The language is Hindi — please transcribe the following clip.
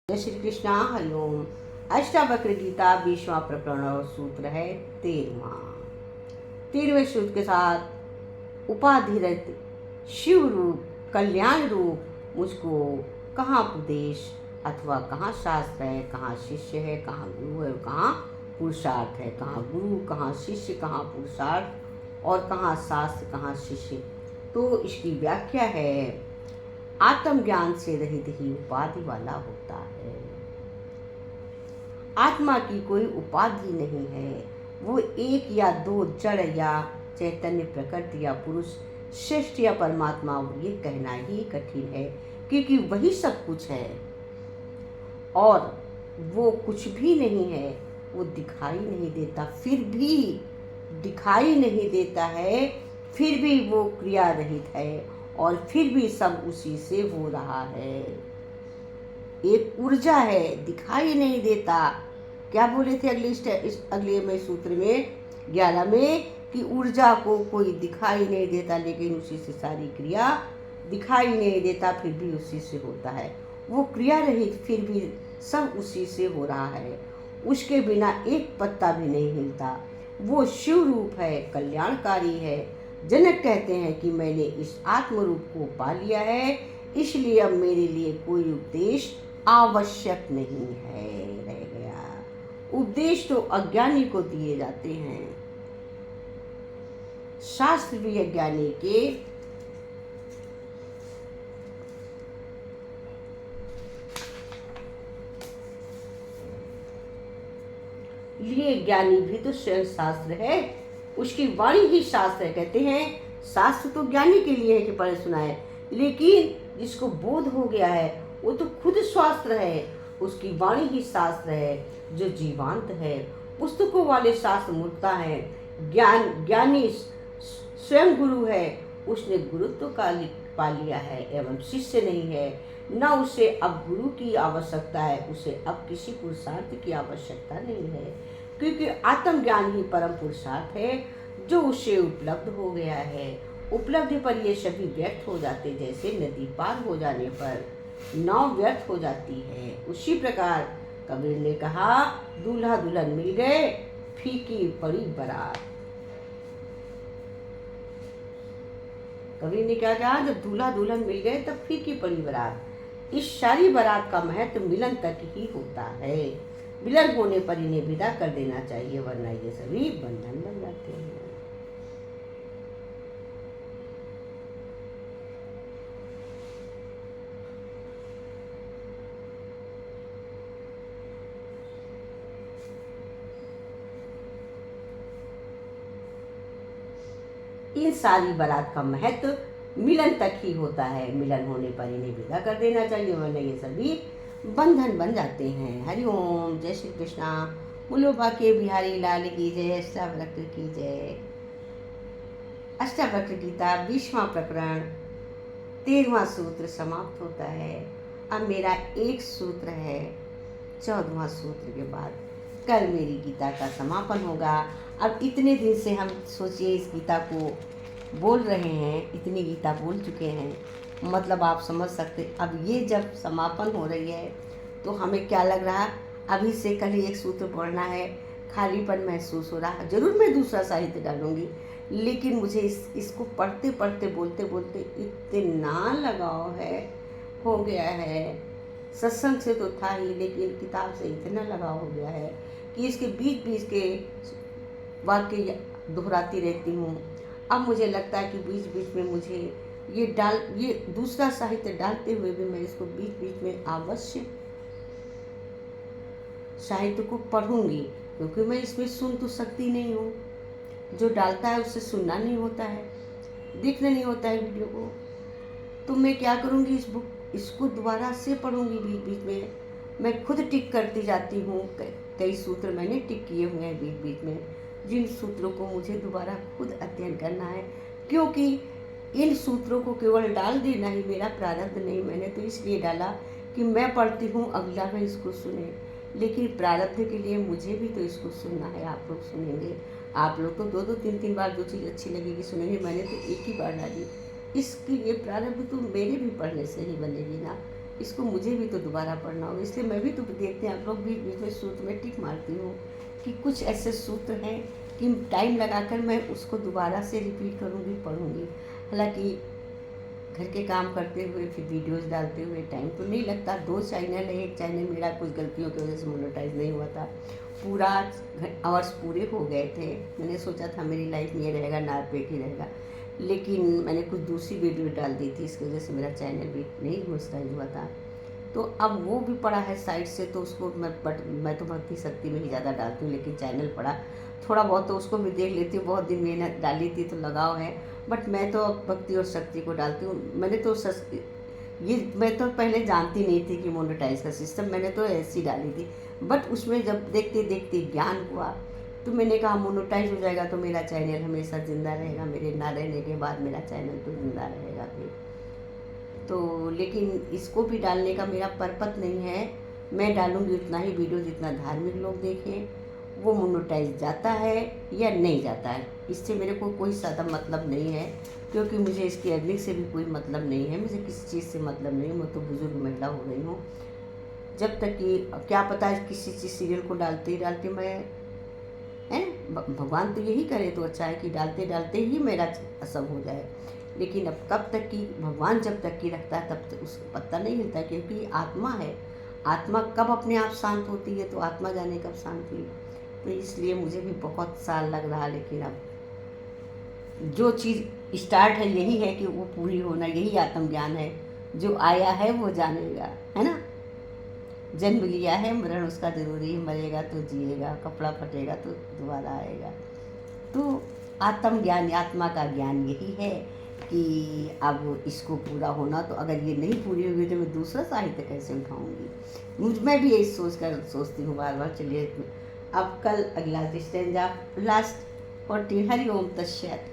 जय श्री कृष्णा। हरिओम। अष्टावक्र गीता 20वां प्रकरण और सूत्र है 13वें सूत्र के साथ उपाधिरत शिव रूप कल्याण रूप मुझको कहाँ उपदेश अथवा कहाँ शास्त्र है, कहाँ शिष्य है, कहाँ गुरु है, कहाँ पुरुषार्थ है। कहाँ गुरु, कहाँ शिष्य, कहाँ पुरुषार्थ और कहाँ शास्त्र, कहाँ शिष्य। तो इसकी व्याख्या है, आत्मज्ञान से रहित ही उपाधि वाला होता है। आत्मा की कोई उपाधि नहीं है। वो एक या दो जड़ या चैतन्य प्रकृति या पुरुष श्रेष्ठ या परमात्मा, ये कहना ही कठिन है, क्योंकि वही सब कुछ है और वो कुछ भी नहीं है। वो दिखाई नहीं देता, फिर भी दिखाई नहीं देता है, फिर भी वो क्रिया रहित है और फिर भी सब उसी से हो रहा है। एक ऊर्जा है, दिखाई नहीं देता। क्या बोले थे अगले में सूत्र में 11 में कि ऊर्जा को कोई दिखाई नहीं देता, लेकिन उसी से सारी क्रिया दिखाई नहीं देता, फिर भी उसी से होता है। वो क्रिया रहित, फिर भी सब उसी से हो रहा है। उसके बिना एक पत्ता भी नहीं हिलता। वो शिव रूप है, कल्याणकारी है। जनक कहते हैं कि मैंने इस आत्म रूप को पा लिया है, इसलिए अब मेरे लिए कोई उपदेश आवश्यक नहीं है। रह गया उपदेश तो अज्ञानी को दिए जाते हैं। शास्त्र भी अज्ञानी के लिए ज्ञानी भी तो स्वयं शास्त्र है, उसकी वाणी ही शास्त्र है। कहते हैं शास्त्र तो ज्ञानी के लिए है कि पढ़े सुनाए, लेकिन जिसको बोध हो गया है वो तो खुद शास्त्र है, उसकी वाणी ही शास्त्र है जो जीवांत है। पुस्तकों वाले शास्त्र मूर्खता है। ज्ञानी स्वयं गुरु है, उसने गुरुत्व का पा लिया है एवं शिष्य नहीं है। न उसे अब गुरु की आवश्यकता है, उसे अब किसी पुरुषार्थ की आवश्यकता नहीं है, क्योंकि आत्मज्ञान ही परम पुरुषार्थ है जो उसे उपलब्ध हो गया है। उपलब्धि पर ये सभी व्यर्थ हो जाते, जैसे नदी पार हो जाने पर नाव व्यर्थ हो जाती है। उसी प्रकार कबीर ने कहा, दूल्हा दुल्हन मिल गए, फीकी पड़ी बारात। कबीर ने क्या कहा, जब दूल्हा दुल्हन मिल गए तब फीकी पड़ी बारात। इस सारी बारात का महत्व मिलन तक ही होता है। मिलन होने पर इन्हें विदा कर देना चाहिए, वरना ये सभी बंधन बन जाते हैं। इन सारी बारात का महत्व मिलन तक ही होता है। मिलन होने पर इन्हें विदा कर देना चाहिए, वरना ये सभी बंधन बन जाते हैं। हरिओम। जय श्री कृष्णा। मुलोबा के बिहारी लाल की जय। अष्टावक्र की जय। अष्टावक्र गीता 20वां प्रकरण 13वां सूत्र समाप्त होता है। अब मेरा एक सूत्र है 14वां सूत्र के बाद। कल मेरी गीता का समापन होगा। अब इतने दिन से हम सोचिए इस गीता को बोल रहे हैं, इतनी गीता बोल चुके हैं, मतलब आप समझ सकते। अब ये जब समापन हो रही है तो हमें क्या लग रहा, अभी से कल एक सूत्र पढ़ना है, खालीपन महसूस हो रहा। जरूर मैं दूसरा साहित्य डालूंगी, लेकिन मुझे इसको पढ़ते पढ़ते बोलते बोलते इतना लगाव है, हो गया है। सत्संग से तो था ही, लेकिन किताब से इतना लगाव हो गया है कि इसके बीच बीच के वाक्य दोहराती रहती हूँ। अब मुझे लगता है कि बीच बीच में मुझे ये दूसरा साहित्य डालते हुए भी मैं इसको बीच बीच में अवश्य साहित्य को पढ़ूंगी, क्योंकि मैं इसमें सुन तो सकती नहीं हूँ। जो डालता है उससे सुनना नहीं होता है, देखना नहीं होता है वीडियो को। तो मैं क्या करूँगी, इसको दोबारा से पढ़ूंगी। बीच बीच में मैं खुद टिक करती जाती हूँ। कई सूत्र मैंने टिक किए हुए हैं बीच बीच में, जिन सूत्रों को मुझे दोबारा खुद अध्ययन करना है, क्योंकि इन सूत्रों को केवल डाल देना ही मेरा प्रारब्ध नहीं। मैंने तो इसलिए डाला कि मैं पढ़ती हूँ, अगला में इसको सुने, लेकिन प्रारब्ध के लिए मुझे भी तो इसको सुनना है। आप लोग सुनेंगे, आप लोग तो दो दो तीन तीन बार जो चीज़ अच्छी लगेगी सुनेंगे, मैंने तो एक ही बार डाली। इसके लिए प्रारब्ध तो मेरे भी पढ़ने से ही बनेगी ना। इसको मुझे भी तो दोबारा पढ़ना होगा, इसलिए मैं भी तो देखते हैं आप लोग भी बीच में सूत्र में टिक मारती हूँ कि कुछ ऐसे सूत्र हैं कि टाइम लगाकर मैं उसको दोबारा से रिपीट करूँगी, पढ़ूँगी। हालांकि घर के काम करते हुए फिर वीडियोस डालते हुए टाइम तो नहीं लगता। 2 चैनल है, एक चैनल मेरा कुछ गलतियों की वजह से मोनेटाइज नहीं हुआ था। पूरा आवर्स पूरे हो गए थे। मैंने सोचा था मेरी लाइफ में ये रहेगा, नारपेट ही रहेगा, लेकिन मैंने कुछ दूसरी वीडियो डाल दी थी, इसकी वजह से मेरा चैनल भी नहीं मोनेटाइज हुआ था। तो अब वो भी पड़ा है साइड से, तो उसको मैं तो भक्ति शक्ति में ही ज़्यादा डालती हूँ, लेकिन चैनल पड़ा थोड़ा बहुत तो उसको भी देख लेती हूँ। बहुत दिन मेहनत डाली थी तो लगाव है, बट मैं तो अब भक्ति और शक्ति को डालती हूँ। मैं तो पहले जानती नहीं थी कि मोनेटाइज का सिस्टम, मैंने तो ऐसी डाली थी। बट उसमें जब देखते देखते ज्ञान हुआ तो मैंने कहा मोनेटाइज हो जाएगा तो मेरा चैनल हमेशा ज़िंदा रहेगा, मेरे ना रहने के बाद मेरा चैनल तो ज़िंदा रहेगा फिर तो। लेकिन इसको भी डालने का मेरा पर्पस नहीं है। मैं डालूँगी उतना ही वीडियो जितना धार्मिक लोग देखें। वो मोनेटाइज जाता है या नहीं जाता है, इससे मेरे को कोई ज़्यादा मतलब नहीं है, क्योंकि मुझे इसकी अर्निंग से भी कोई मतलब नहीं है। मुझे किसी चीज़ से मतलब नहीं, मैं तो बुजुर्ग महिला हो गई हूँ। जब तक कि क्या पता है किसी चीज़ सीरियल को डालते ही डालते मैं है, भगवान तो यही करे तो अच्छा है कि डालते डालते ही मेरा सब हो जाए। लेकिन अब कब तक कि भगवान जब तक की रखता है तब तक उसको पता नहीं मिलता, क्योंकि आत्मा है। आत्मा कब अपने आप शांत होती है तो आत्मा जाने कब शांत हुई। तो इसलिए मुझे भी बहुत साल लग रहा, लेकिन अब जो चीज़ स्टार्ट है यही है कि वो पूरी होना, यही आत्मज्ञान है। जो आया है वो जानेगा, है ना। जन्म लिया है, मरण उसका जरूरी है, मरेगा तो जिएगा, कपड़ा फटेगा तो दोबारा आएगा। तो आत्मज्ञान, आत्मा का ज्ञान यही है कि अब इसको पूरा होना, तो अगर ये नहीं पूरी होगी तो मैं दूसरा साहित्य कैसे उठाऊंगी। मैं भी यही सोचती हूँ बार बार। चलिए अब कल अगला स्टैंजा लास्ट 14 हरि ओम तत्सत।